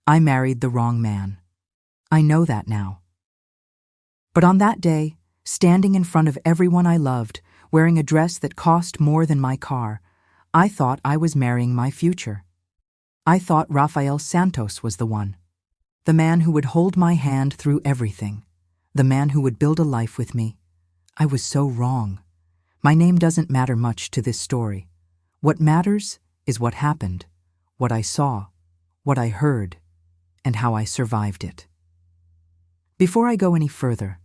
I married the wrong man. I know that now. But on that day, standing in front of everyone I loved, wearing a dress that cost more than my car, I thought I was marrying my future. I thought Rafael Santos was the one. The man who would hold my hand through everything. The man who would build a life with me. I was so wrong. My name doesn't matter much to this story. What matters is what happened, what I saw, what I heard, and how I survived it. Before I go any further,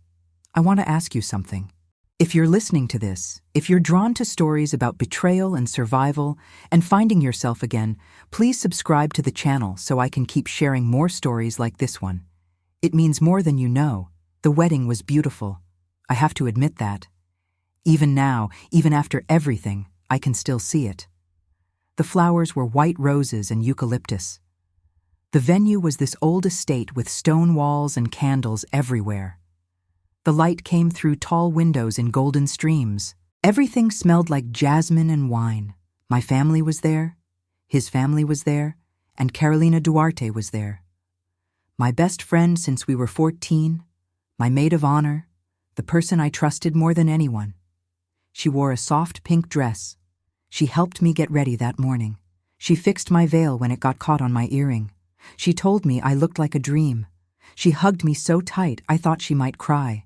I want to ask you something. If you're listening to this, if you're drawn to stories about betrayal and survival and finding yourself again, please subscribe to the channel so I can keep sharing more stories like this one. It means more than you know. The wedding was beautiful. I have to admit that. Even now, even after everything, I can still see it. The flowers were white roses and eucalyptus. The venue was this old estate with stone walls and candles everywhere. The light came through tall windows in golden streams. Everything smelled like jasmine and wine. My family was there, his family was there, and Carolina Duarte was there. My best friend since we were 14, my maid of honor, the person I trusted more than anyone. She wore a soft pink dress. She helped me get ready that morning. She fixed my veil when it got caught on my earring. She told me I looked like a dream. She hugged me so tight I thought she might cry.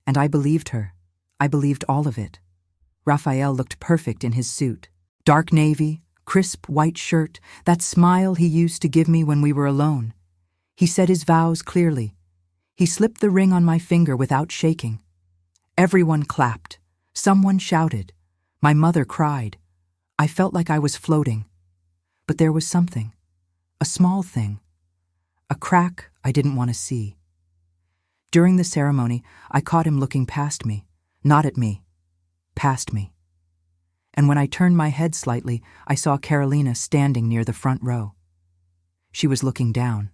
And I believed her. I believed all of it. Rafael looked perfect in his suit. Dark navy, crisp white shirt, that smile he used to give me when we were alone. He said his vows clearly. He slipped the ring on my finger without shaking. Everyone clapped. Someone shouted. My mother cried. I felt like I was floating. But there was something. A small thing. A crack I didn't want to see. During the ceremony, I caught him looking past me, not at me, past me. And when I turned my head slightly, I saw Carolina standing near the front row. She was looking down.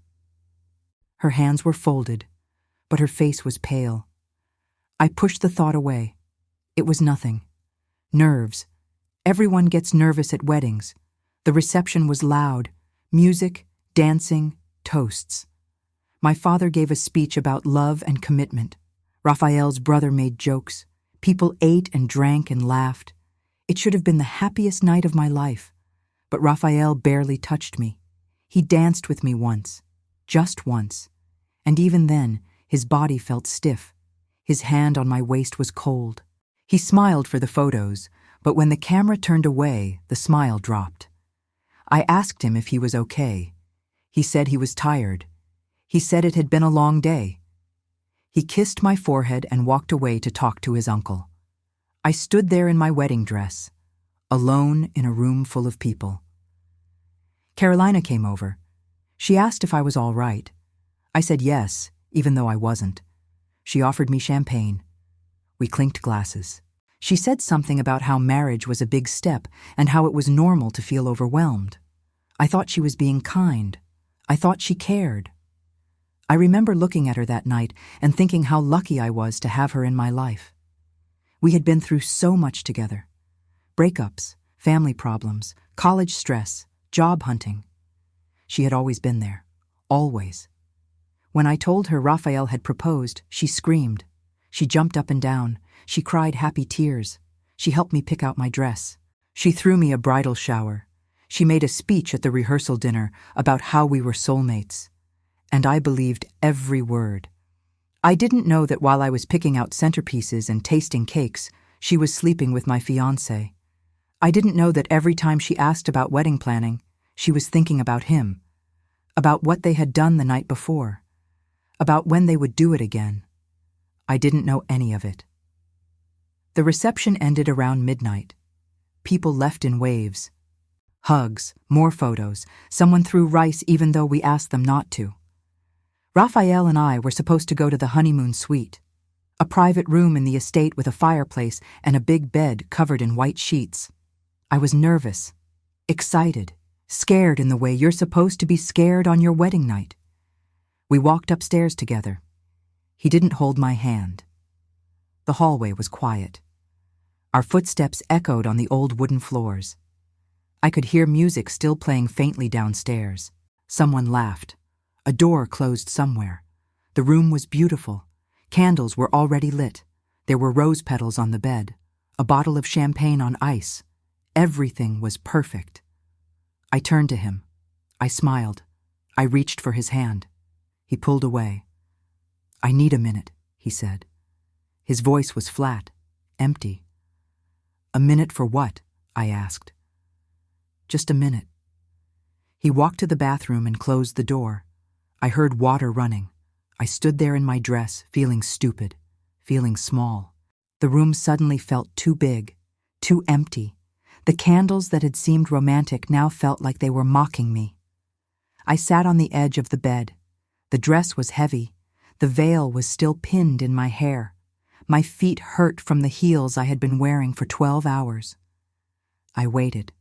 Her hands were folded, but her face was pale. I pushed the thought away. It was nothing. Nerves. Everyone gets nervous at weddings. The reception was loud. Music, dancing, toasts. My father gave a speech about love and commitment. Rafael's brother made jokes. People ate and drank and laughed. It should have been the happiest night of my life. But Rafael barely touched me. He danced with me once. Just once. And even then, his body felt stiff. His hand on my waist was cold. He smiled for the photos, but when the camera turned away, the smile dropped. I asked him if he was okay. He said he was tired. He said it had been a long day. He kissed my forehead and walked away to talk to his uncle. I stood there in my wedding dress, alone in a room full of people. Carolina came over. She asked if I was all right. I said yes, even though I wasn't. She offered me champagne. We clinked glasses. She said something about how marriage was a big step and how it was normal to feel overwhelmed. I thought she was being kind. I thought she cared. I remember looking at her that night and thinking how lucky I was to have her in my life. We had been through so much together. Breakups, family problems, college stress, job hunting. She had always been there. Always. When I told her Rafael had proposed, she screamed. She jumped up and down. She cried happy tears. She helped me pick out my dress. She threw me a bridal shower. She made a speech at the rehearsal dinner about how we were soulmates. And I believed every word. I didn't know that while I was picking out centerpieces and tasting cakes, she was sleeping with my fiancé. I didn't know that every time she asked about wedding planning, she was thinking about him, about what they had done the night before, about when they would do it again. I didn't know any of it. The reception ended around midnight. People left in waves. Hugs, more photos. Someone threw rice even though we asked them not to. Rafael and I were supposed to go to the honeymoon suite, a private room in the estate with a fireplace and a big bed covered in white sheets. I was nervous, excited, scared in the way you're supposed to be scared on your wedding night. We walked upstairs together. He didn't hold my hand. The hallway was quiet. Our footsteps echoed on the old wooden floors. I could hear music still playing faintly downstairs. Someone laughed. A door closed somewhere. The room was beautiful. Candles were already lit. There were rose petals on the bed, a bottle of champagne on ice. Everything was perfect. I turned to him. I smiled. I reached for his hand. He pulled away. "I need a minute," he said. His voice was flat, empty. "A minute for what?" I asked. "Just a minute." He walked to the bathroom and closed the door. I heard water running. I stood there in my dress, feeling stupid, feeling small. The room suddenly felt too big, too empty. The candles that had seemed romantic now felt like they were mocking me. I sat on the edge of the bed. The dress was heavy. The veil was still pinned in my hair. My feet hurt from the heels I had been wearing for 12 hours. I waited.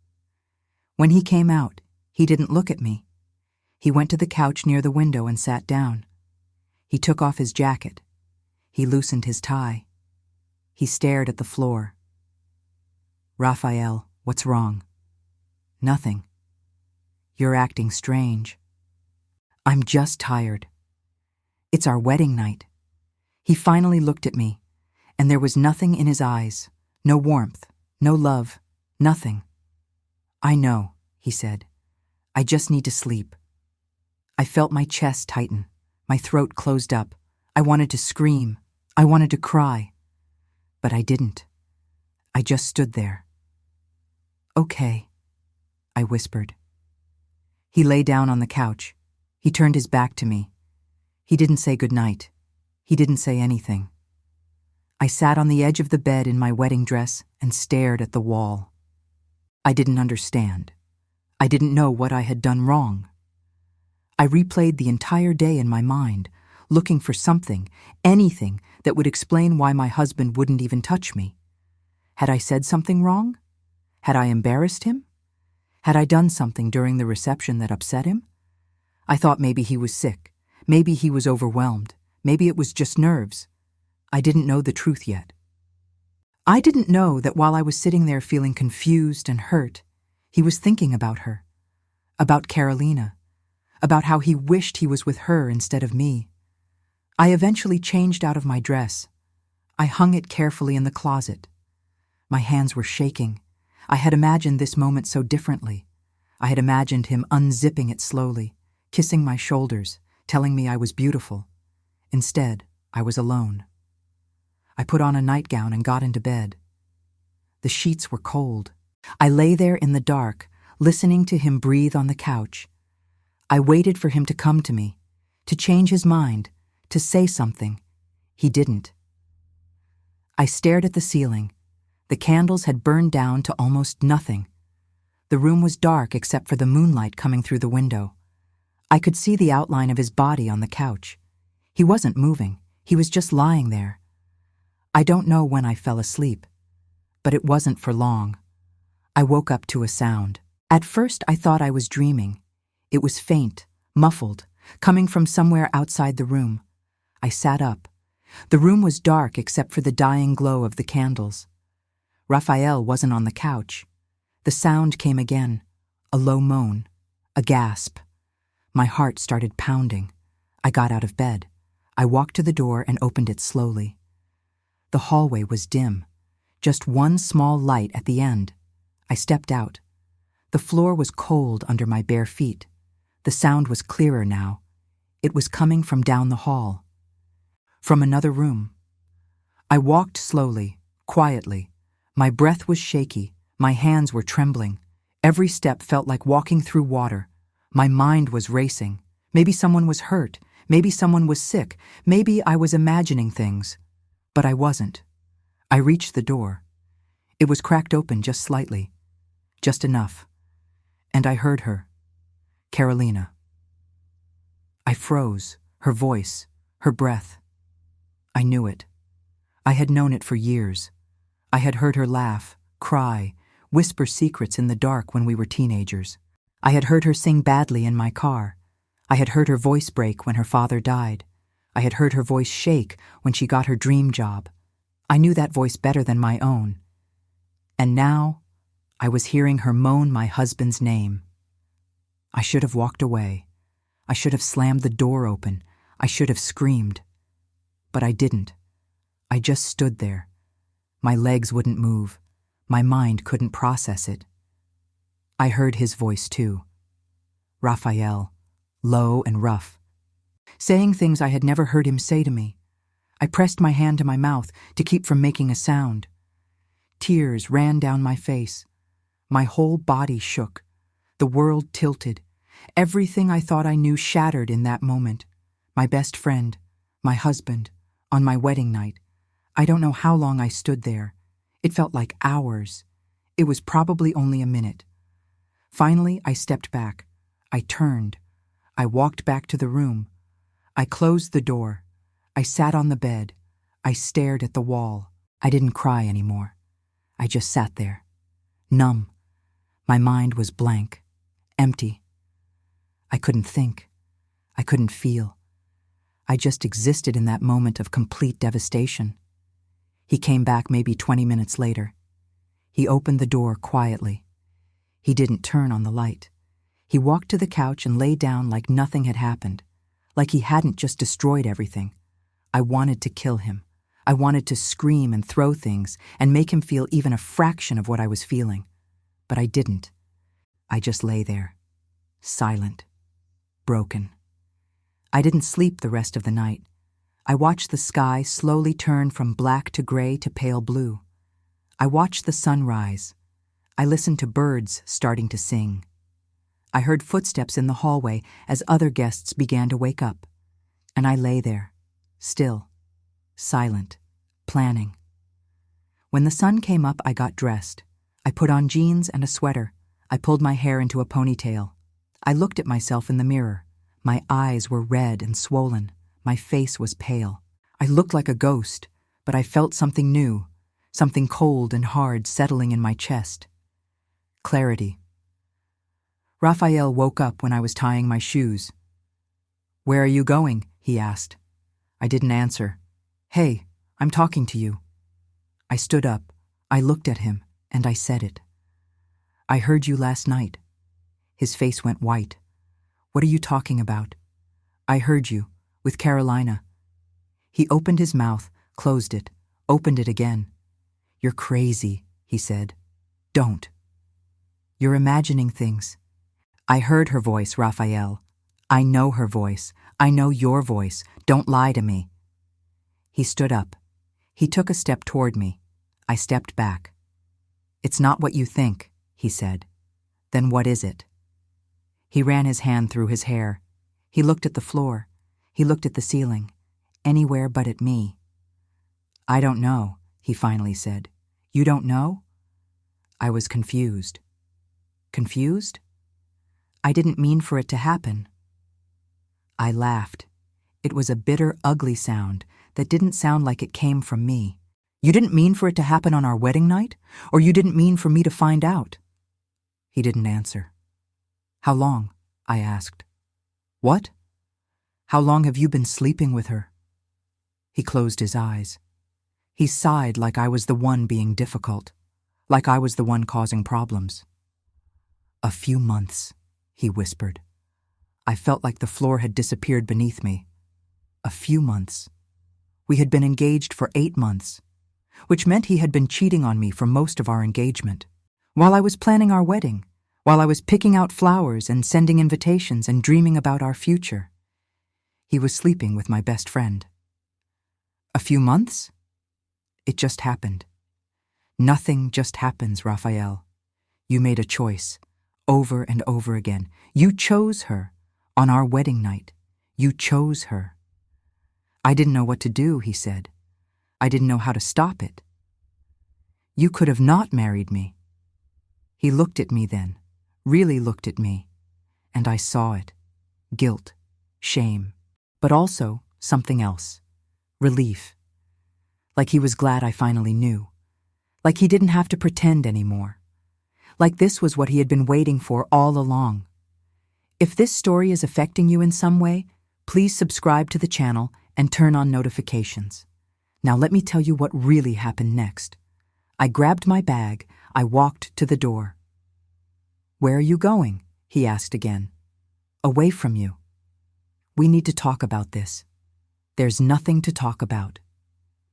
When he came out, he didn't look at me. He went to the couch near the window and sat down. He took off his jacket. He loosened his tie. He stared at the floor. "Raphael, what's wrong?" "Nothing." "You're acting strange." "I'm just tired." "It's our wedding night." He finally looked at me, and there was nothing in his eyes, no warmth, no love, nothing. "I know," he said. "I just need to sleep." I felt my chest tighten. My throat closed up. I wanted to scream. I wanted to cry. But I didn't. I just stood there. "Okay," I whispered. He lay down on the couch. He turned his back to me. He didn't say goodnight. He didn't say anything. I sat on the edge of the bed in my wedding dress and stared at the wall. I didn't understand. I didn't know what I had done wrong. I replayed the entire day in my mind, looking for something, anything that would explain why my husband wouldn't even touch me. Had I said something wrong? Had I embarrassed him? Had I done something during the reception that upset him? I thought maybe he was sick. Maybe he was overwhelmed. Maybe it was just nerves. I didn't know the truth yet. I didn't know that while I was sitting there feeling confused and hurt, he was thinking about her, about Carolina, about how he wished he was with her instead of me. I eventually changed out of my dress. I hung it carefully in the closet. My hands were shaking. I had imagined this moment so differently. I had imagined him unzipping it slowly, kissing my shoulders, telling me I was beautiful. Instead, I was alone. I put on a nightgown and got into bed. The sheets were cold. I lay there in the dark, listening to him breathe on the couch. I waited for him to come to me, to change his mind, to say something. He didn't. I stared at the ceiling. The candles had burned down to almost nothing. The room was dark except for the moonlight coming through the window. I could see the outline of his body on the couch. He wasn't moving. He was just lying there. I don't know when I fell asleep, but it wasn't for long. I woke up to a sound. At first, I thought I was dreaming. It was faint, muffled, coming from somewhere outside the room. I sat up. The room was dark except for the dying glow of the candles. Raphael wasn't on the couch. The sound came again, a low moan, a gasp. My heart started pounding. I got out of bed. I walked to the door and opened it slowly. The hallway was dim, just one small light at the end. I stepped out. The floor was cold under my bare feet. The sound was clearer now. It was coming from down the hall. From another room. I walked slowly, quietly. My breath was shaky. My hands were trembling. Every step felt like walking through water. My mind was racing. Maybe someone was hurt. Maybe someone was sick. Maybe I was imagining things. But I wasn't. I reached the door. It was cracked open just slightly. Just enough. And I heard her. Carolina. I froze, her voice, her breath. I knew it. I had known it for years. I had heard her laugh, cry, whisper secrets in the dark when we were teenagers. I had heard her sing badly in my car. I had heard her voice break when her father died. I had heard her voice shake when she got her dream job. I knew that voice better than my own. And now, I was hearing her moan my husband's name. I should have walked away. I should have slammed the door open. I should have screamed. But I didn't. I just stood there. My legs wouldn't move. My mind couldn't process it. I heard his voice too. Raphael, low and rough, saying things I had never heard him say to me. I pressed my hand to my mouth to keep from making a sound. Tears ran down my face. My whole body shook. The world tilted. Everything I thought I knew shattered in that moment. My best friend, my husband, on my wedding night. I don't know how long I stood there. It felt like hours. It was probably only a minute. Finally, I stepped back. I turned. I walked back to the room. I closed the door. I sat on the bed. I stared at the wall. I didn't cry anymore. I just sat there, numb. My mind was blank, empty. I couldn't think. I couldn't feel. I just existed in that moment of complete devastation. He came back maybe 20 minutes later. He opened the door quietly. He didn't turn on the light. He walked to the couch and lay down like nothing had happened, like he hadn't just destroyed everything. I wanted to kill him. I wanted to scream and throw things and make him feel even a fraction of what I was feeling. But I didn't. I just lay there, silent, broken. I didn't sleep the rest of the night. I watched the sky slowly turn from black to gray to pale blue. I watched the sun rise. I listened to birds starting to sing. I heard footsteps in the hallway as other guests began to wake up. And I lay there, still, silent, planning. When the sun came up, I got dressed. I put on jeans and a sweater. I pulled my hair into a ponytail. I looked at myself in the mirror. My eyes were red and swollen. My face was pale. I looked like a ghost, but I felt something new, something cold and hard settling in my chest. Clarity. Raphael woke up when I was tying my shoes. "Where are you going?" he asked. I didn't answer. "Hey, I'm talking to you." I stood up. I looked at him, and I said it. "I heard you last night." His face went white. "What are you talking about?" "I heard you, with Carolina." He opened his mouth, closed it, opened it again. "You're crazy," he said. "Don't. You're imagining things." I heard her voice, Raphael. I know her voice. I know your voice. Don't lie to me. He stood up. He took a step toward me. I stepped back. "It's not what you think," he said. "Then what is it?" He ran his hand through his hair. He looked at the floor. He looked at the ceiling. Anywhere but at me. "I don't know," he finally said. "You don't know?" I was confused. Confused? I didn't mean for it to happen. I laughed. It was a bitter, ugly sound that didn't sound like it came from me. "You didn't mean for it to happen on our wedding night? Or you didn't mean for me to find out?" He didn't answer. "How long?" I asked. "What? How long have you been sleeping with her?" He closed his eyes. He sighed like I was the one being difficult, like I was the one causing problems. "A few months," he whispered. I felt like the floor had disappeared beneath me. A few months. We had been engaged for 8 months, which meant he had been cheating on me for most of our engagement. While I was planning our wedding, while I was picking out flowers and sending invitations and dreaming about our future, he was sleeping with my best friend. A few months? It just happened. Nothing just happens, Raphael. You made a choice, over and over again. You chose her. On our wedding night, you chose her. I didn't know what to do, he said. I didn't know how to stop it. You could have not married me. He looked at me then, really looked at me, and I saw it. Guilt, shame, but also something else. Relief. Like he was glad I finally knew. Like he didn't have to pretend anymore. Like this was what he had been waiting for all along. If this story is affecting you in some way, please subscribe to the channel and turn on notifications. Now let me tell you what really happened next. I grabbed my bag. I walked to the door. "Where are you going?" he asked again. "Away from you." We need to talk about this. There's nothing to talk about.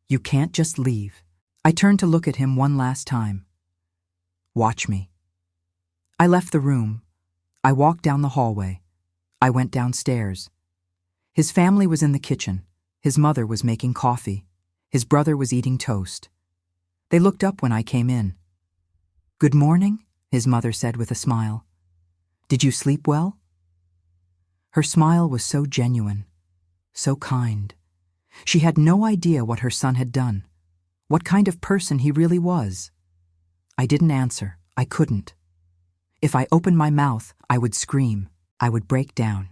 You can't just leave. I turned to look at him one last time. Watch me. I left the room. I walked down the hallway. I went downstairs. His family was in the kitchen. His mother was making coffee. His brother was eating toast. They looked up when I came in. "Good morning," his mother said with a smile. "Did you sleep well?" Her smile was so genuine, so kind. She had no idea what her son had done, what kind of person he really was. I didn't answer. I couldn't. If I opened my mouth, I would scream. I would break down.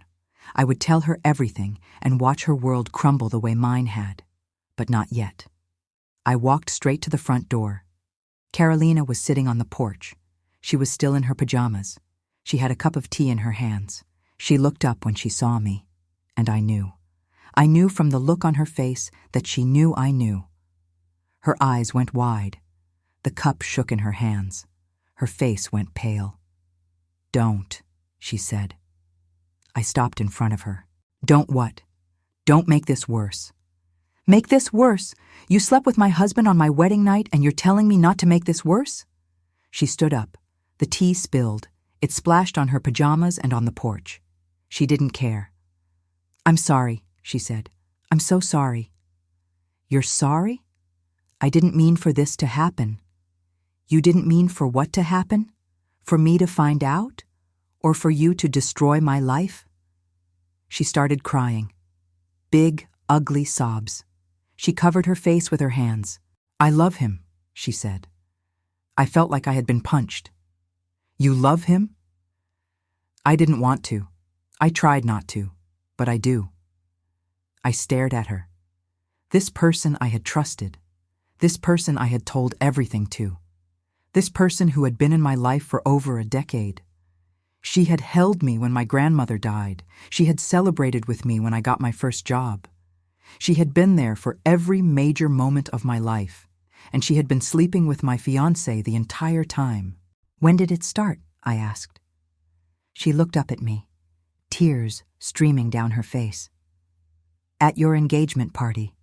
I would tell her everything and watch her world crumble the way mine had. But not yet. I walked straight to the front door. Carolina was sitting on the porch. She was still in her pajamas. She had a cup of tea in her hands. She looked up when she saw me, and I knew. I knew from the look on her face that she knew I knew. Her eyes went wide. The cup shook in her hands. Her face went pale. "Don't," she said. I stopped in front of her. "Don't what? Don't make this worse." "Make this worse? You slept with my husband on my wedding night and you're telling me not to make this worse?" She stood up. The tea spilled. It splashed on her pajamas and on the porch. She didn't care. "I'm sorry," she said. "I'm so sorry." "You're sorry? I didn't mean for this to happen." "You didn't mean for what to happen? For me to find out? Or for you to destroy my life?" She started crying. Big, ugly sobs. She covered her face with her hands. "I love him," she said. I felt like I had been punched. "You love him?" I didn't want to. I tried not to, but I do. I stared at her. This person I had trusted. This person I had told everything to. This person who had been in my life for over a decade. She had held me when my grandmother died. She had celebrated with me when I got my first job. She had been there for every major moment of my life, and she had been sleeping with my fiancé the entire time. "When did it start?" I asked. She looked up at me, tears streaming down her face. "At your engagement party."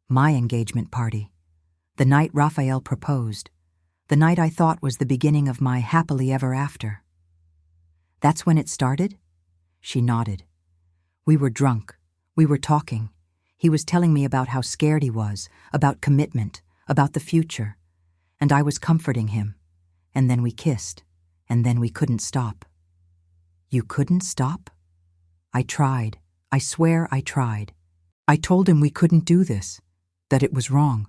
My engagement party. The night Raphael proposed. The night I thought was the beginning of my happily ever after. "That's when it started?" She nodded. "We were drunk. We were talking. He was telling me about how scared he was, about commitment, about the future. And I was comforting him. And then we kissed. And then we couldn't stop." "You couldn't stop?" "I tried. I swear I tried. I told him we couldn't do this, that it was wrong.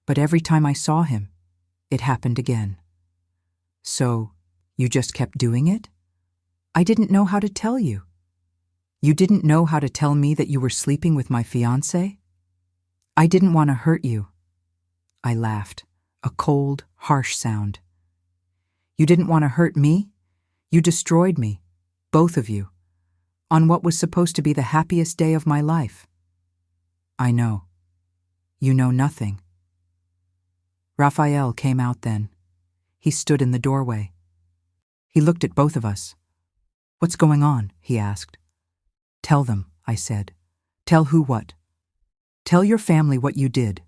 But every time I saw him, it happened again." "So, you just kept doing it?" "I didn't know how to tell you." "You didn't know how to tell me that you were sleeping with my fiancé?" "I didn't want to hurt you." I laughed, a cold, harsh sound. "You didn't want to hurt me? You destroyed me, both of you, on what was supposed to be the happiest day of my life." "I know. You know nothing." Raphael came out then. He stood in the doorway. He looked at both of us. "What's going on?" he asked. "Tell them," I said. "Tell who what? Tell your family what you did.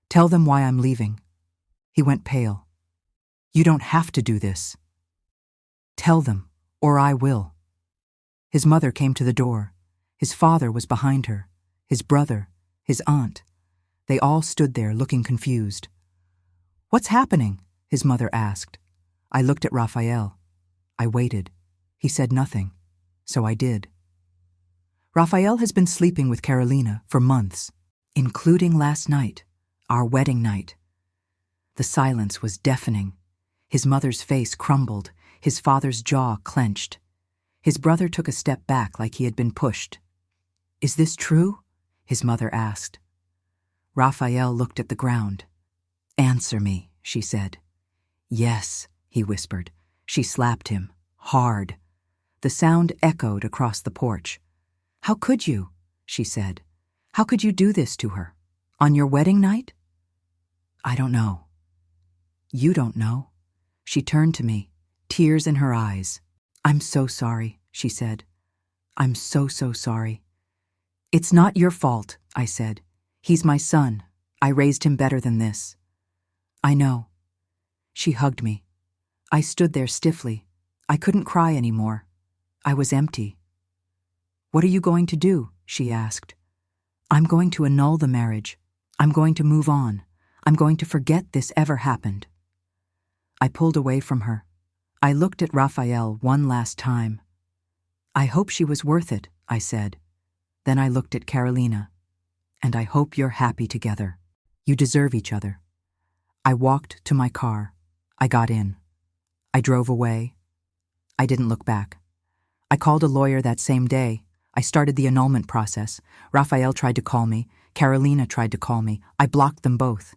Tell them why I'm leaving." He went pale. "You don't have to do this." "Tell them, or I will." His mother came to the door. His father was behind her. His brother, his aunt. They all stood there looking confused. "What's happening?" his mother asked. I looked at Raphael. I waited. He said nothing, so I did. "Raphael has been sleeping with Carolina for months, including last night, our wedding night." The silence was deafening. His mother's face crumbled, his father's jaw clenched. His brother took a step back like he had been pushed. "Is this true?" his mother asked. Raphael looked at the ground. "Answer me," she said. "Yes," he whispered. She slapped him, hard. The sound echoed across the porch. "How could you?" she said. "How could you do this to her? On your wedding night?" "I don't know." "You don't know?" She turned to me, tears in her eyes. "I'm so sorry," she said. "I'm so sorry. "It's not your fault," I said. "He's my son. I raised him better than this." "I know." She hugged me. I stood there stiffly. I couldn't cry anymore. I was empty. "What are you going to do?" she asked. "I'm going to annul the marriage. I'm going to move on. I'm going to forget this ever happened." I pulled away from her. I looked at Raphael one last time. "I hope she was worth it," I said. Then I looked at Carolina. "And I hope you're happy together. You deserve each other." I walked to my car. I got in. I drove away. I didn't look back. I called a lawyer that same day. I started the annulment process. Raphael tried to call me. Carolina tried to call me. I blocked them both.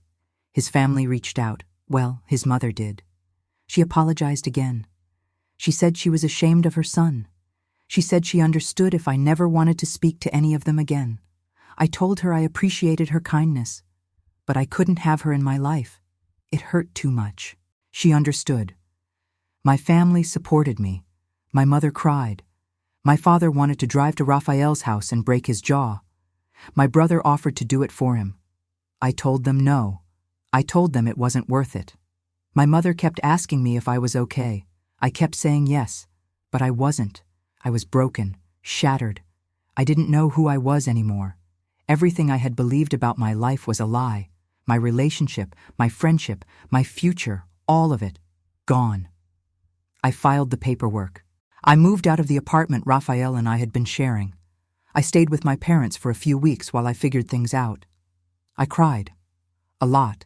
His family reached out. Well, his mother did. She apologized again. She said she was ashamed of her son. She said she understood if I never wanted to speak to any of them again. I told her I appreciated her kindness, but I couldn't have her in my life. It hurt too much. She understood. My family supported me. My mother cried. My father wanted to drive to Raphael's house and break his jaw. My brother offered to do it for him. I told them no. I told them it wasn't worth it. My mother kept asking me if I was okay. I kept saying yes, but I wasn't. I was broken, shattered. I didn't know who I was anymore. Everything I had believed about my life was a lie. My relationship, my friendship, my future, all of it, gone. I filed the paperwork. I moved out of the apartment Raphael and I had been sharing. I stayed with my parents for a few weeks while I figured things out. I cried. A lot.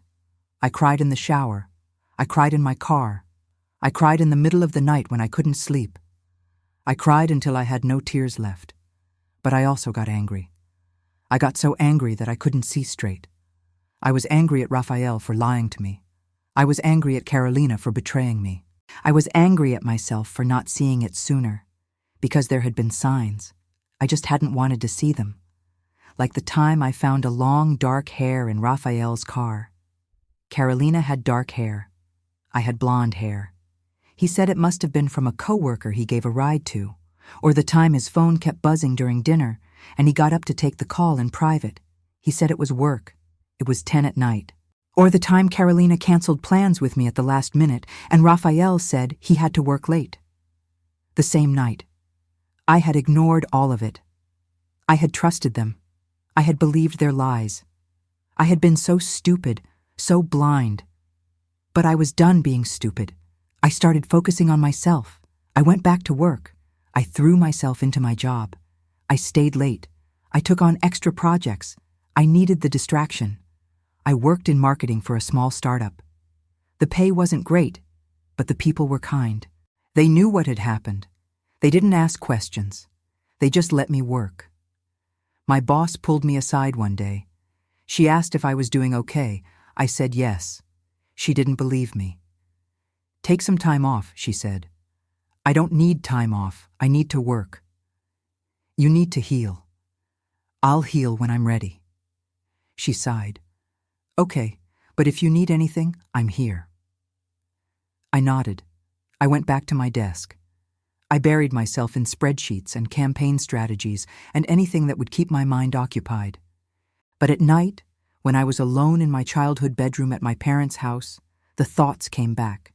I cried in the shower. I cried in my car. I cried in the middle of the night when I couldn't sleep. I cried until I had no tears left. But I also got angry. I got so angry that I couldn't see straight. I was angry at Raphael for lying to me. I was angry at Carolina for betraying me. I was angry at myself for not seeing it sooner, because there had been signs. I just hadn't wanted to see them. Like the time I found a long, dark hair in Raphael's car. Carolina had dark hair. I had blonde hair. He said it must have been from a coworker he gave a ride to, or the time his phone kept buzzing during dinner, and he got up to take the call in private. He said it was work. It was 10 at night. Or the time Carolina canceled plans with me at the last minute, and Raphael said he had to work late. The same night. I had ignored all of it. I had trusted them. I had believed their lies. I had been so stupid, so blind. But I was done being stupid. I started focusing on myself. I went back to work. I threw myself into my job. I stayed late. I took on extra projects. I needed the distraction. I worked in marketing for a small startup. The pay wasn't great, but the people were kind. They knew what had happened. They didn't ask questions. They just let me work. My boss pulled me aside one day. She asked if I was doing okay. I said yes. She didn't believe me. "Take some time off," she said. "I don't need time off. I need to work." "You need to heal." "I'll heal when I'm ready." She sighed. "Okay, but if you need anything, I'm here." I nodded. I went back to my desk. I buried myself in spreadsheets and campaign strategies and anything that would keep my mind occupied. But at night, when I was alone in my childhood bedroom at my parents' house, the thoughts came back.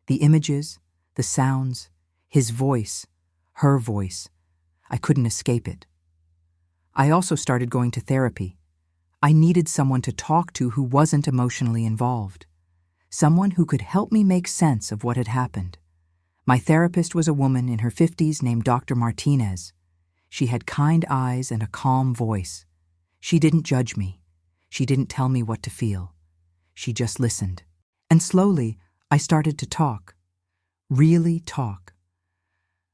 The images, the sounds, his voice, her voice. I couldn't escape it. I also started going to therapy. I needed someone to talk to who wasn't emotionally involved. Someone who could help me make sense of what had happened. My therapist was a woman in her 50s named Dr. Martinez. She had kind eyes and a calm voice. She didn't judge me. She didn't tell me what to feel. She just listened. And slowly, I started to talk. Really talk.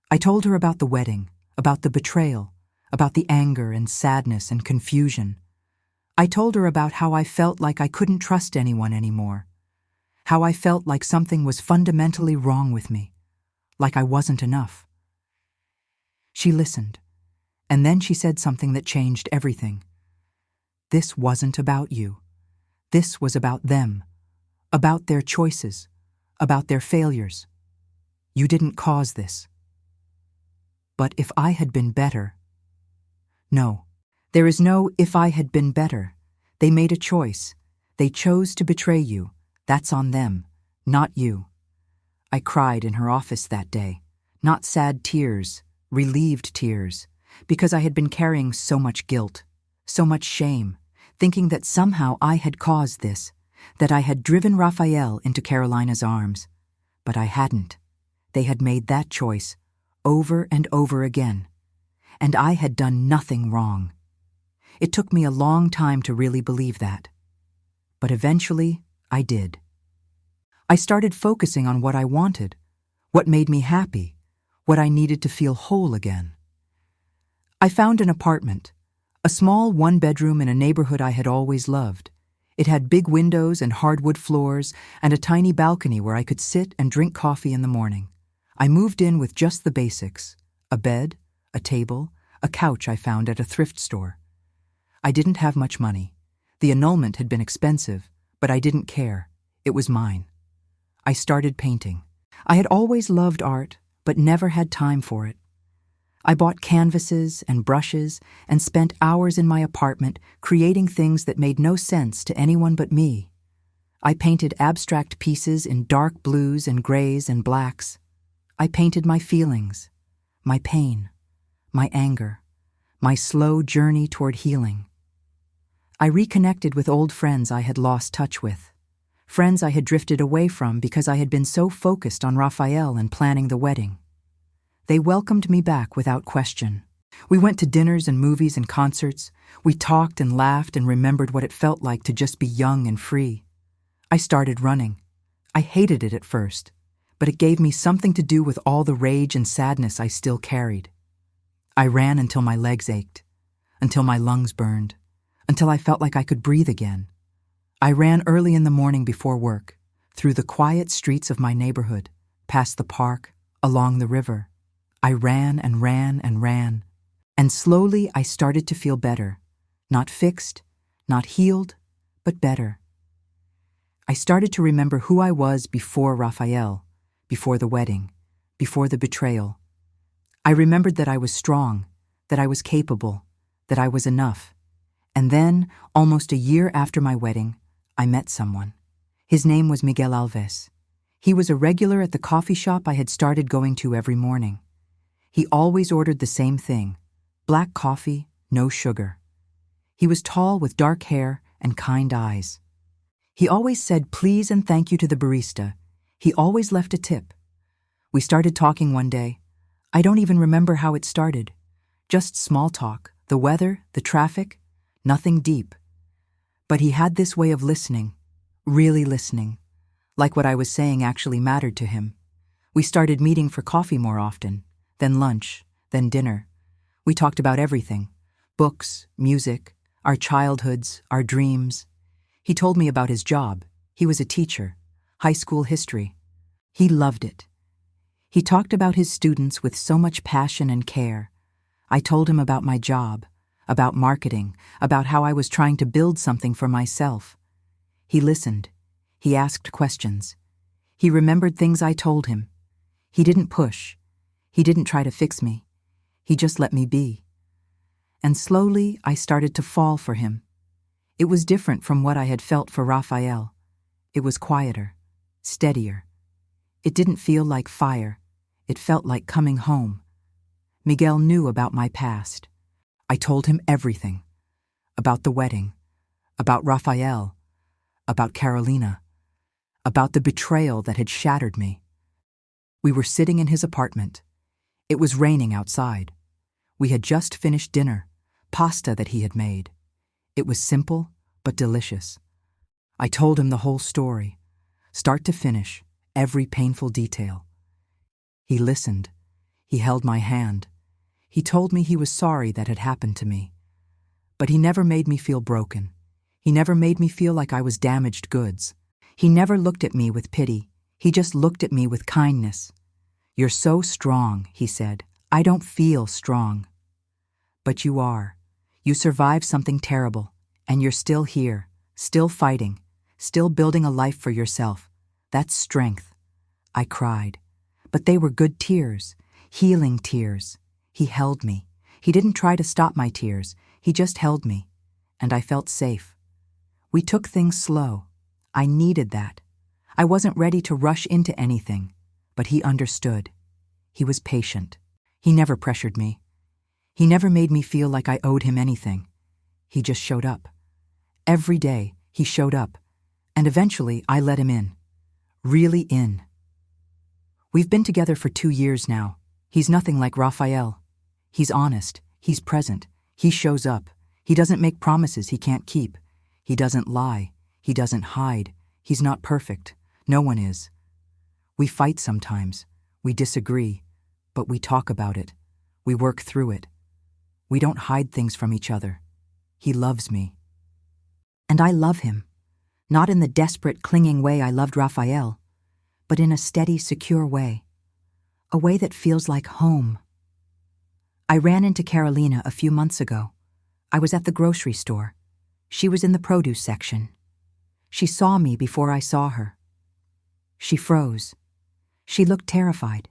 I told her about the wedding, about the betrayal, about the anger and sadness and confusion. I told her about how I felt like I couldn't trust anyone anymore. How I felt like something was fundamentally wrong with me. Like I wasn't enough. She listened, and then she said something that changed everything. This wasn't about you. This was about them, about their choices, about their failures. You didn't cause this. But if I had been better... No, There is no if I had been better. They made a choice. They chose to betray you. That's on them, not you. I cried in her office that day, not sad tears, relieved tears, because I had been carrying so much guilt, so much shame, thinking that somehow I had caused this, that I had driven Raphael into Carolina's arms. But I hadn't. They had made that choice, over and over again. And I had done nothing wrong. It took me a long time to really believe that. But eventually, I did. I started focusing on what I wanted, what made me happy, what I needed to feel whole again. I found an apartment, a small one-bedroom in a neighborhood I had always loved. It had big windows and hardwood floors and a tiny balcony where I could sit and drink coffee in the morning. I moved in with just the basics: a bed, a table, a couch I found at a thrift store. I didn't have much money. The annulment had been expensive, but I didn't care. It was mine. I started painting. I had always loved art, but never had time for it. I bought canvases and brushes and spent hours in my apartment creating things that made no sense to anyone but me. I painted abstract pieces in dark blues and grays and blacks. I painted my feelings, my pain, my anger, my slow journey toward healing. I reconnected with old friends I had lost touch with, friends I had drifted away from because I had been so focused on Raphael and planning the wedding. They welcomed me back without question. We went to dinners and movies and concerts. We talked and laughed and remembered what it felt like to just be young and free. I started running. I hated it at first, but it gave me something to do with all the rage and sadness I still carried. I ran until my legs ached, until my lungs burned, until I felt like I could breathe again. I ran early in the morning before work, through the quiet streets of my neighborhood, past the park, along the river. I ran and ran and ran, and slowly I started to feel better. Not fixed, not healed, but better. I started to remember who I was before Raphael, before the wedding, before the betrayal. I remembered that I was strong, that I was capable, that I was enough. And then, almost a year after my wedding, I met someone. His name was Miguel Alves. He was a regular at the coffee shop I had started going to every morning. He always ordered the same thing: black coffee, no sugar. He was tall with dark hair and kind eyes. He always said please and thank you to the barista. He always left a tip. We started talking one day. I don't even remember how it started. Just small talk, the weather, the traffic, nothing deep. But he had this way of listening, really listening, like what I was saying actually mattered to him. We started meeting for coffee more often, then lunch, then dinner. We talked about everything: books, music, our childhoods, our dreams. He told me about his job. He was a teacher, high school history. He loved it. He talked about his students with so much passion and care. I told him about my job, about marketing, about how I was trying to build something for myself. He listened. He asked questions. He remembered things I told him. He didn't push. He didn't try to fix me. He just let me be. And slowly I started to fall for him. It was different from what I had felt for Raphael. It was quieter, steadier. It didn't feel like fire. It felt like coming home. Miguel knew about my past. I told him everything. About the wedding, about Raphael, about Carolina, about the betrayal that had shattered me. We were sitting in his apartment. It was raining outside. We had just finished dinner, pasta that he had made. It was simple, but delicious. I told him the whole story, start to finish, every painful detail. He listened. He held my hand. He told me he was sorry that had happened to me. But he never made me feel broken. He never made me feel like I was damaged goods. He never looked at me with pity. He just looked at me with kindness. "You're so strong," he said. "I don't feel strong." "But you are. You survived something terrible, and you're still here, still fighting, still building a life for yourself. That's strength." I cried. But they were good tears, healing tears. He held me. He didn't try to stop my tears. He just held me, and I felt safe. We took things slow. I needed that. I wasn't ready to rush into anything, but he understood. He was patient. He never pressured me. He never made me feel like I owed him anything. He just showed up. Every day, he showed up, and eventually I let him in. Really in. We've been together for 2 years now. He's nothing like Raphael. He's honest. He's present. He shows up. He doesn't make promises he can't keep. He doesn't lie. He doesn't hide. He's not perfect. No one is. We fight sometimes. We disagree. But we talk about it. We work through it. We don't hide things from each other. He loves me. And I love him. Not in the desperate, clinging way I loved Raphael, but in a steady, secure way. A way that feels like home. I ran into Carolina a few months ago. I was at the grocery store. She was in the produce section. She saw me before I saw her. She froze. She looked terrified.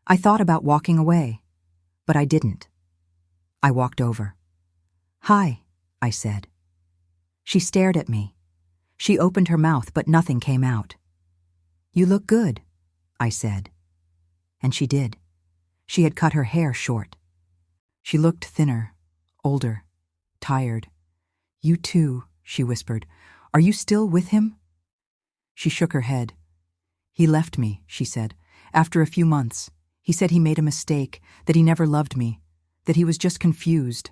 I thought about walking away, but I didn't. I walked over. "Hi," I said. She stared at me. She opened her mouth, but nothing came out. "You look good," I said. And she did. She had cut her hair short. She looked thinner, older, tired. "You too," she whispered. "Are you still with him?" She shook her head. "He left me," she said, "after a few months. He said he made a mistake, that he never loved me, that he was just confused."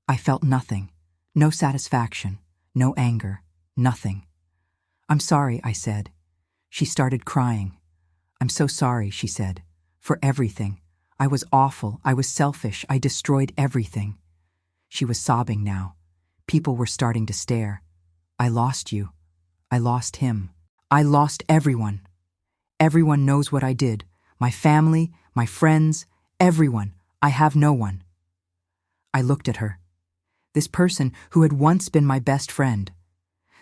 I felt nothing. No satisfaction, no anger, nothing. "I'm sorry," I said. She started crying. "I'm so sorry," she said, "for everything. I was awful. I was selfish. I destroyed everything." She was sobbing now. People were starting to stare. "I lost you. I lost him. I lost everyone. Everyone knows what I did. My family, my friends, everyone. I have no one." I looked at her. This person who had once been my best friend.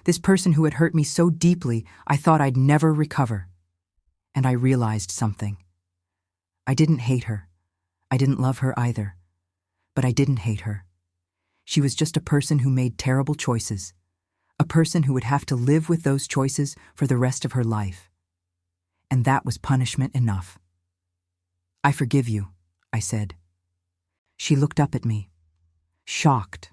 This person who had hurt me so deeply I thought I'd never recover. And I realized something. I didn't hate her. I didn't love her either. But I didn't hate her. She was just a person who made terrible choices. A person who would have to live with those choices for the rest of her life. And that was punishment enough. "I forgive you," I said. She looked up at me, shocked.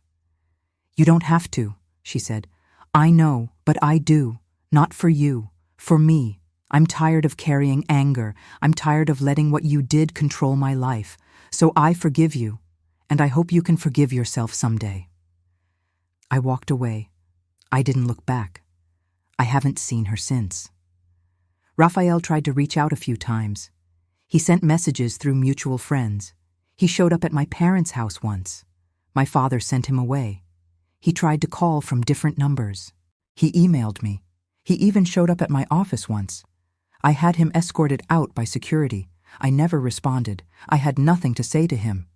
"You don't have to," she said. "I know, but I do. Not for you, for me. I'm tired of carrying anger. I'm tired of letting what you did control my life. So I forgive you, and I hope you can forgive yourself someday." I walked away. I didn't look back. I haven't seen her since. Raphael tried to reach out a few times. He sent messages through mutual friends. He showed up at my parents' house once. My father sent him away. He tried to call from different numbers. He emailed me. He even showed up at my office once. I had him escorted out by security. I never responded. I had nothing to say to him.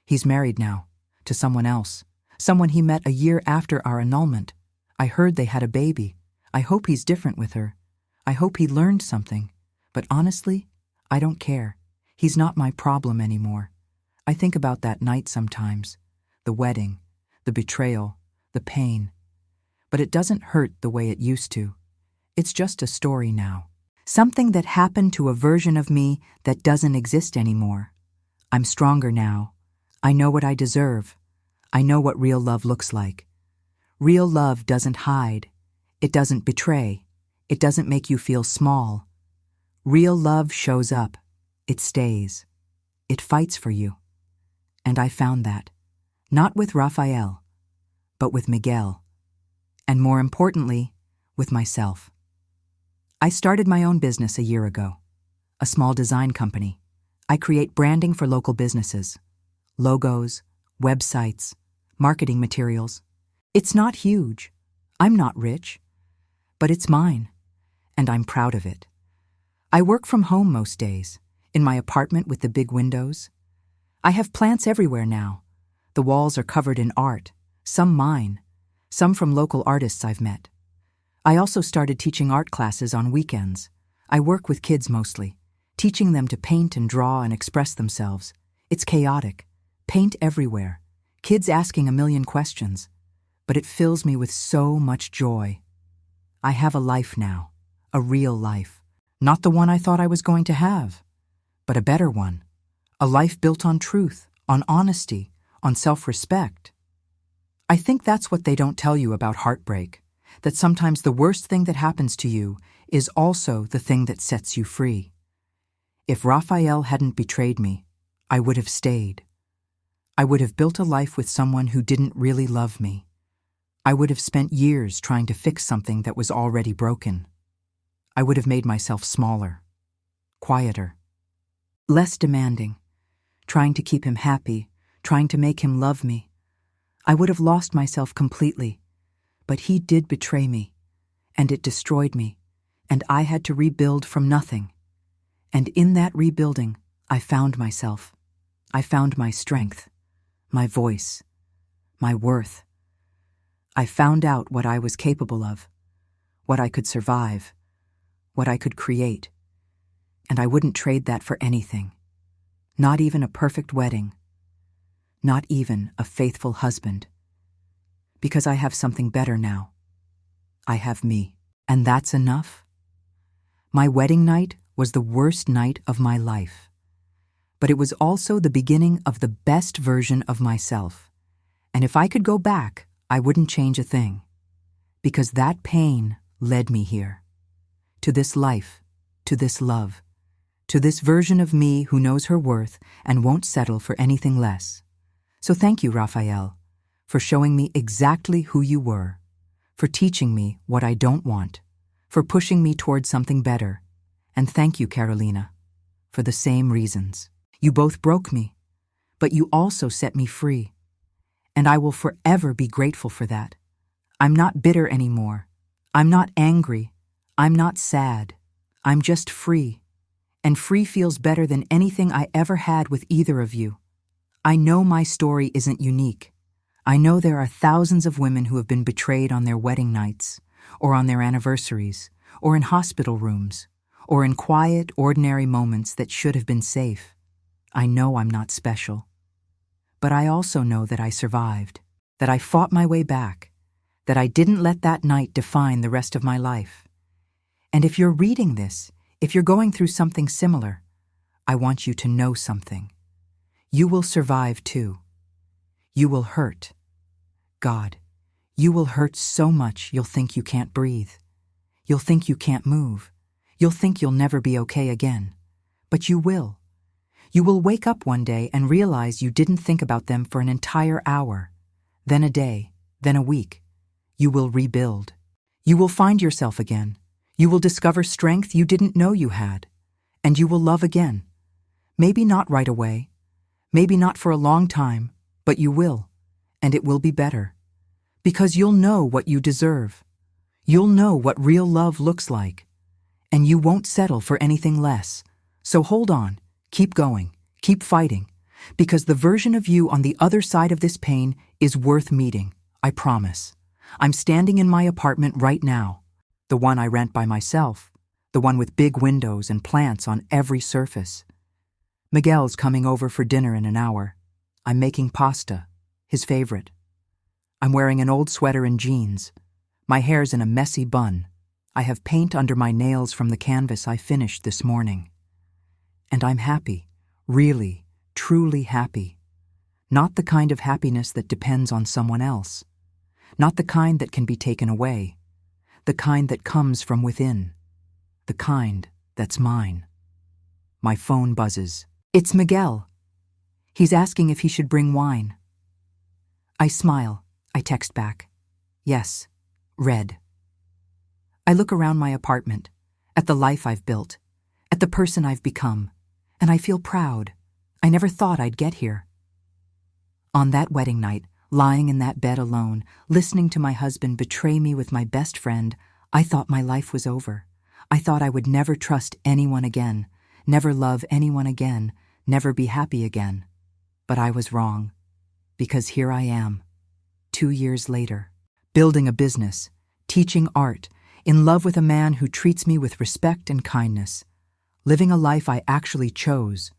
He's married now, to someone else, someone he met a year after our annulment. I heard they had a baby. I hope he's different with her. I hope he learned something. But honestly, I don't care. He's not my problem anymore. I think about that night sometimes. The wedding, the betrayal, the pain. But it doesn't hurt the way it used to. It's just a story now. Something that happened to a version of me that doesn't exist anymore. I'm stronger now. I know what I deserve. I know what real love looks like. Real love doesn't hide. It doesn't betray. It doesn't make you feel small. Real love shows up. It stays. It fights for you. And I found that. Not with Raphael, but with Miguel. And more importantly, with myself. I started my own business a year ago. A small design company. I create branding for local businesses. Logos, websites, marketing materials. It's not huge. I'm not rich. But it's mine. And I'm proud of it. I work from home most days, in my apartment with the big windows. I have plants everywhere now. The walls are covered in art, some mine, some from local artists I've met. I also started teaching art classes on weekends. I work with kids mostly, teaching them to paint and draw and express themselves. It's chaotic. Paint everywhere. kids asking a million questions, but it fills me with so much joy. I have a life now, a real life, not the one I thought I was going to have, but a better one, a life built on truth, on honesty, on self-respect. I think that's what they don't tell you about heartbreak, that sometimes the worst thing that happens to you is also the thing that sets you free. If Raphael hadn't betrayed me, I would have stayed. I would have built a life with someone who didn't really love me. I would have spent years trying to fix something that was already broken. I would have made myself smaller, quieter, less demanding, trying to keep him happy, trying to make him love me. I would have lost myself completely, but he did betray me, and it destroyed me, and I had to rebuild from nothing. And in that rebuilding, I found myself. I found my strength, my voice, my worth. I found out what I was capable of, what I could survive, what I could create, and I wouldn't trade that for anything. Not even a perfect wedding. Not even a faithful husband. Because I have something better now. I have me, and that's enough. My wedding night was the worst night of my life, but it was also the beginning of the best version of myself. And if I could go back, I wouldn't change a thing, because that pain led me here, to this life, to this love, to this version of me who knows her worth and won't settle for anything less. So thank you, Raphael, for showing me exactly who you were, for teaching me what I don't want, for pushing me towards something better. And thank you, Carolina, for the same reasons. You both broke me, but you also set me free. And I will forever be grateful for that. I'm not bitter anymore. I'm not angry. I'm not sad. I'm just free. And free feels better than anything I ever had with either of you. I know my story isn't unique. I know there are thousands of women who have been betrayed on their wedding nights, or on their anniversaries, or in hospital rooms, or in quiet, ordinary moments that should have been safe. I know I'm not special. But I also know that I survived, that I fought my way back, that I didn't let that night define the rest of my life. And if you're reading this, if you're going through something similar, I want you to know something. You will survive too. You will hurt. God, you will hurt so much you'll think you can't breathe. You'll think you can't move. You'll think you'll never be okay again. But you will. You will wake up one day and realize you didn't think about them for an entire hour, then a day, then a week. You will rebuild. You will find yourself again. You will discover strength you didn't know you had. And you will love again. Maybe not right away. Maybe not for a long time, but you will. And it will be better. Because you'll know what you deserve. You'll know what real love looks like. And you won't settle for anything less. So hold on. Keep going, keep fighting, because the version of you on the other side of this pain is worth meeting, I promise. I'm standing in my apartment right now, the one I rent by myself, the one with big windows and plants on every surface. Miguel's coming over for dinner in an hour. I'm making pasta, his favorite. I'm wearing an old sweater and jeans. My hair's in a messy bun. I have paint under my nails from the canvas I finished this morning. And I'm happy, really, truly happy. Not the kind of happiness that depends on someone else. Not the kind that can be taken away. The kind that comes from within. The kind that's mine. My phone buzzes. It's Miguel. He's asking if he should bring wine. I smile. I text back. Yes, red. I look around my apartment, at the life I've built, at the person I've become. And I feel proud. I never thought I'd get here. On that wedding night, lying in that bed alone, listening to my husband betray me with my best friend, I thought my life was over. I thought I would never trust anyone again, never love anyone again, never be happy again. But I was wrong, because here I am, 2 years later, building a business, teaching art, in love with a man who treats me with respect and kindness. Living a life I actually chose,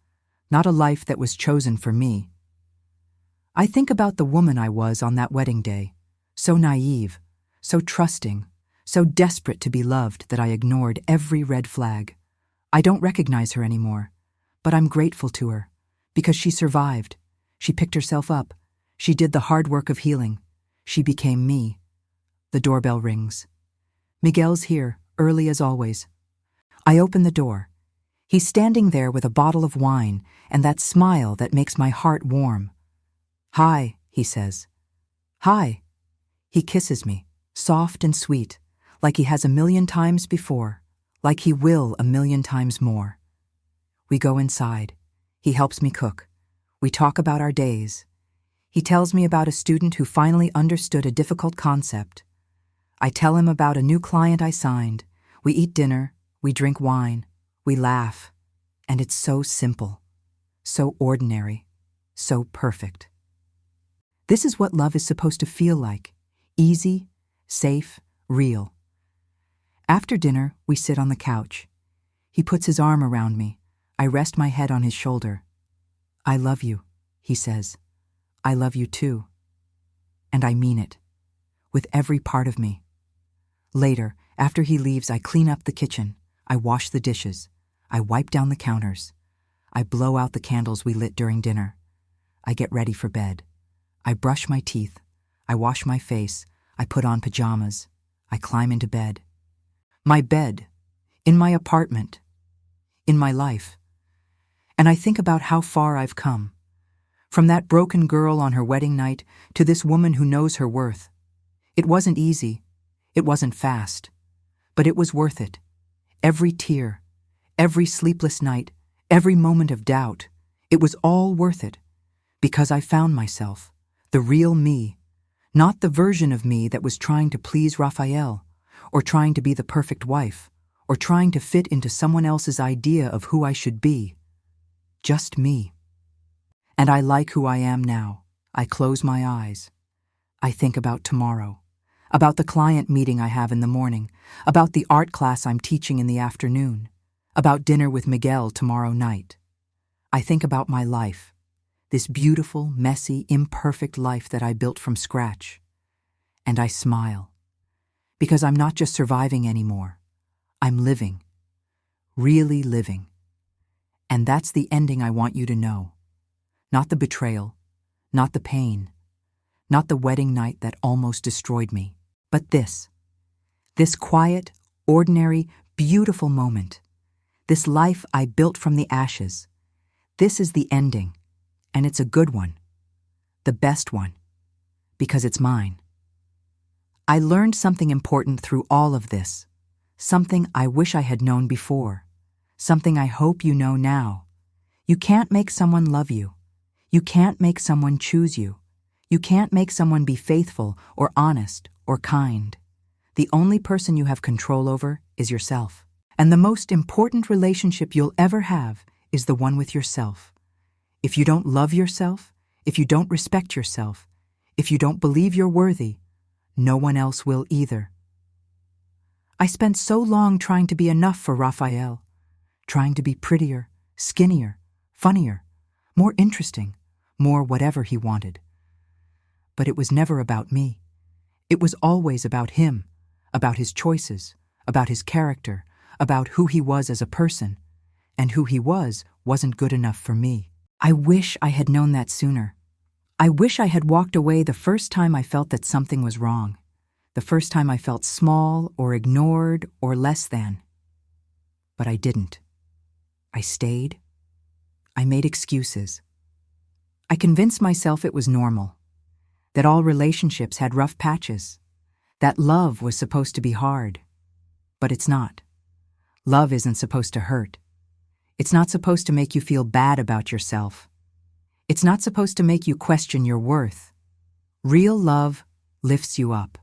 not a life that was chosen for me. I think about the woman I was on that wedding day, so naive, so trusting, so desperate to be loved that I ignored every red flag. I don't recognize her anymore, but I'm grateful to her, because she survived. She picked herself up. She did the hard work of healing. She became me. The doorbell rings. Miguel's here, early as always. I open the door. He's standing there with a bottle of wine and that smile that makes my heart warm. "Hi," he says. "Hi." He kisses me, soft and sweet, like he has 1,000,000 times before, like he will 1,000,000 times more. We go inside. He helps me cook. We talk about our days. He tells me about a student who finally understood a difficult concept. I tell him about a new client I signed. We eat dinner, we drink wine, we laugh, and it's so simple, so ordinary, so perfect. This is what love is supposed to feel like: easy, safe, real. After dinner, we sit on the couch. He puts his arm around me. I rest my head on his shoulder. "I love you," he says. "I love you too." And I mean it, with every part of me. Later, after he leaves, I clean up the kitchen. I wash the dishes. I wipe down the counters. I blow out the candles we lit during dinner. I get ready for bed. I brush my teeth. I wash my face. I put on pajamas. I climb into bed. My bed, in my apartment, in my life. And I think about how far I've come. From that broken girl on her wedding night to this woman who knows her worth. It wasn't easy. It wasn't fast. But it was worth it. Every tear, every sleepless night, every moment of doubt, it was all worth it. Because I found myself, the real me, not the version of me that was trying to please Raphael, or trying to be the perfect wife, or trying to fit into someone else's idea of who I should be. Just me. And I like who I am now. I close my eyes. I think about tomorrow, about the client meeting I have in the morning, about the art class I'm teaching in the afternoon, about dinner with Miguel tomorrow night. I think about my life, this beautiful, messy, imperfect life that I built from scratch. And I smile, because I'm not just surviving anymore. I'm living, really living. And that's the ending I want you to know. Not the betrayal, not the pain, not the wedding night that almost destroyed me, but this quiet, ordinary, beautiful moment, this life I built from the ashes. This is the ending, and it's a good one, the best one, because it's mine. I learned something important through all of this, something I wish I had known before, something I hope you know now. You can't make someone love you. You can't make someone choose you. You can't make someone be faithful or honest or kind. The only person you have control over is yourself. And the most important relationship you'll ever have is the one with yourself. If you don't love yourself, if you don't respect yourself, if you don't believe you're worthy, no one else will either. I spent so long trying to be enough for Raphael, trying to be prettier, skinnier, funnier, more interesting, more whatever he wanted. But it was never about me. It was always about him, about his choices, about his character, about who he was as a person, and who he wasn't good enough for me. I wish I had known that sooner. I wish I had walked away the first time I felt that something was wrong, the first time I felt small or ignored or less than. But I didn't. I stayed. I made excuses. I convinced myself it was normal, that all relationships had rough patches, that love was supposed to be hard. But it's not. Love isn't supposed to hurt. It's not supposed to make you feel bad about yourself. It's not supposed to make you question your worth. Real love lifts you up.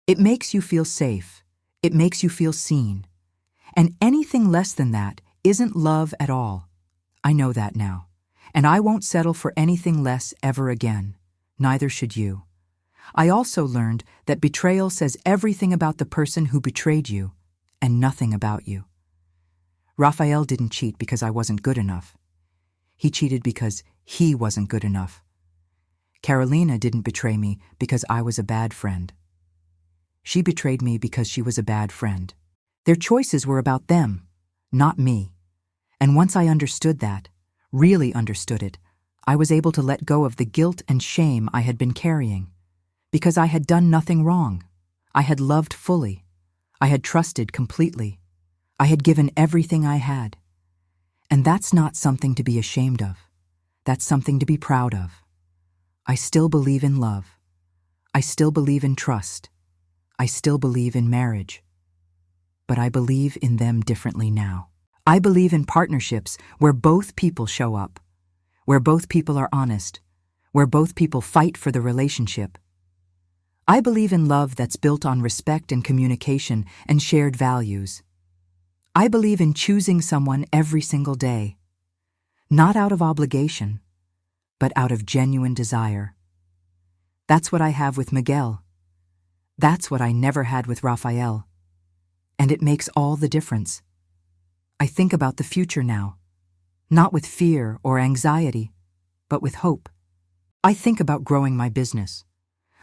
It makes you feel safe. It makes you feel seen. And anything less than that isn't love at all. I know that now. And I won't settle for anything less ever again. Neither should you. I also learned that betrayal says everything about the person who betrayed you and nothing about you. Raphael didn't cheat because I wasn't good enough. He cheated because he wasn't good enough. Carolina didn't betray me because I was a bad friend. She betrayed me because she was a bad friend. Their choices were about them, not me. And once I understood that, really understood it, I was able to let go of the guilt and shame I had been carrying. Because I had done nothing wrong. I had loved fully. I had trusted completely. I had given everything I had. And that's not something to be ashamed of. That's something to be proud of. I still believe in love. I still believe in trust. I still believe in marriage. But I believe in them differently now. I believe in partnerships where both people show up, where both people are honest, where both people fight for the relationship. I believe in love that's built on respect and communication and shared values. I believe in choosing someone every single day, not out of obligation, but out of genuine desire. That's what I have with Miguel. That's what I never had with Rafael. And it makes all the difference. I think about the future now, not with fear or anxiety, but with hope. I think about growing my business,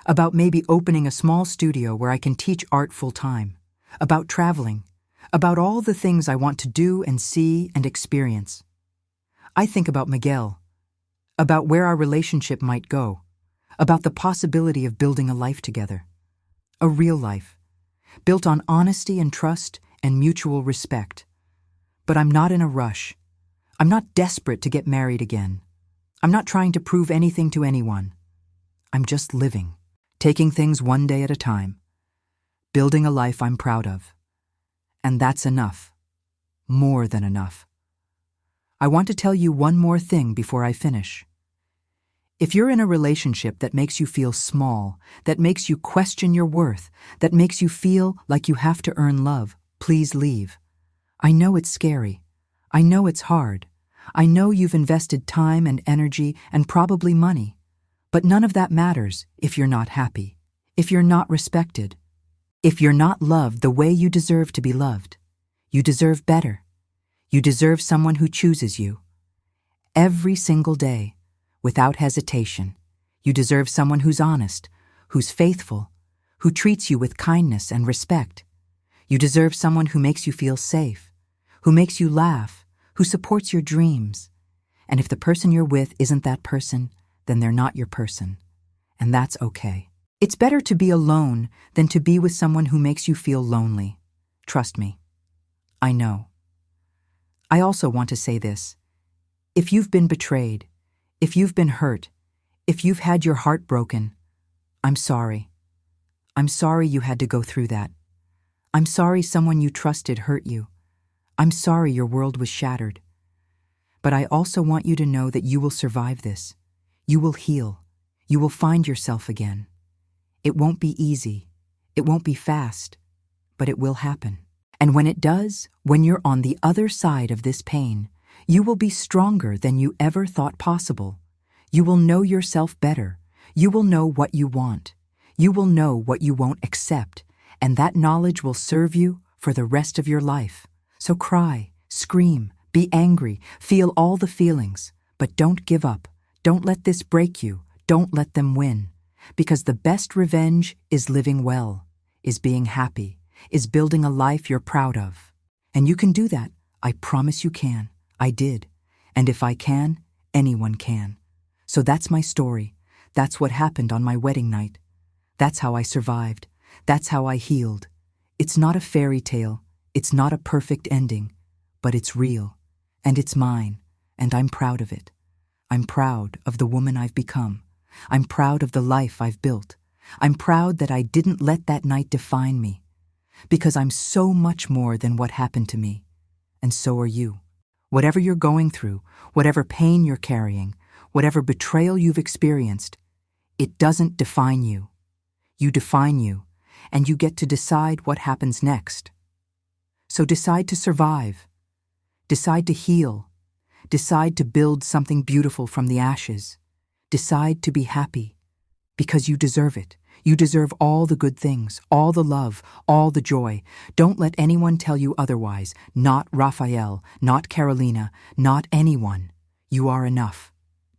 about maybe opening a small studio where I can teach art full-time, about traveling, about all the things I want to do and see and experience. I think about Miguel, about where our relationship might go, about the possibility of building a life together, a real life, built on honesty and trust and mutual respect. But I'm not in a rush. I'm not desperate to get married again. I'm not trying to prove anything to anyone. I'm just living, taking things one day at a time, building a life I'm proud of. And that's enough. More than enough. I want to tell you one more thing before I finish. If you're in a relationship that makes you feel small, that makes you question your worth, that makes you feel like you have to earn love, please leave. I know it's scary. I know it's hard. I know you've invested time and energy and probably money. But none of that matters if you're not happy, if you're not respected, if you're not loved the way you deserve to be loved. You deserve better. You deserve someone who chooses you. Every single day, without hesitation. You deserve someone who's honest, who's faithful, who treats you with kindness and respect. You deserve someone who makes you feel safe, who makes you laugh, who supports your dreams. And if the person you're with isn't that person, then they're not your person. And that's okay. It's better to be alone than to be with someone who makes you feel lonely. Trust me. I know. I also want to say this. If you've been betrayed, if you've been hurt, if you've had your heart broken, I'm sorry. I'm sorry you had to go through that. I'm sorry someone you trusted hurt you. I'm sorry your world was shattered. But I also want you to know that you will survive this. You will heal. You will find yourself again. It won't be easy. It won't be fast. But it will happen. And when it does, when you're on the other side of this pain, you will be stronger than you ever thought possible. You will know yourself better. You will know what you want. You will know what you won't accept, and that knowledge will serve you for the rest of your life. So cry, scream, be angry, feel all the feelings, but don't give up. Don't let this break you. Don't let them win. Because the best revenge is living well, is being happy, is building a life you're proud of. And you can do that. I promise you can. I did. And if I can, anyone can. So that's my story. That's what happened on my wedding night. That's how I survived. That's how I healed. It's not a fairy tale. It's not a perfect ending. But it's real. And it's mine. And I'm proud of it. I'm proud of the woman I've become. I'm proud of the life I've built. I'm proud that I didn't let that night define me. Because I'm so much more than what happened to me. And so are you. Whatever you're going through, whatever pain you're carrying, whatever betrayal you've experienced, it doesn't define you. You define you, and you get to decide what happens next. So decide to survive. Decide to heal. Decide to build something beautiful from the ashes. Decide to be happy, because you deserve it. You deserve all the good things, all the love, all the joy. Don't let anyone tell you otherwise. Not Rafael, not Carolina, not anyone. You are enough,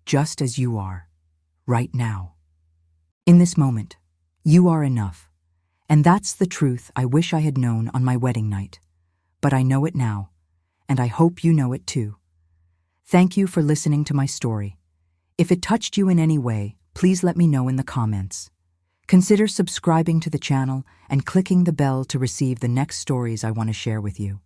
just as you are, right now. In this moment, you are enough. And that's the truth I wish I had known on my wedding night. But I know it now, and I hope you know it too. Thank you for listening to my story. If it touched you in any way, please let me know in the comments. Consider subscribing to the channel and clicking the bell to receive the next stories I want to share with you.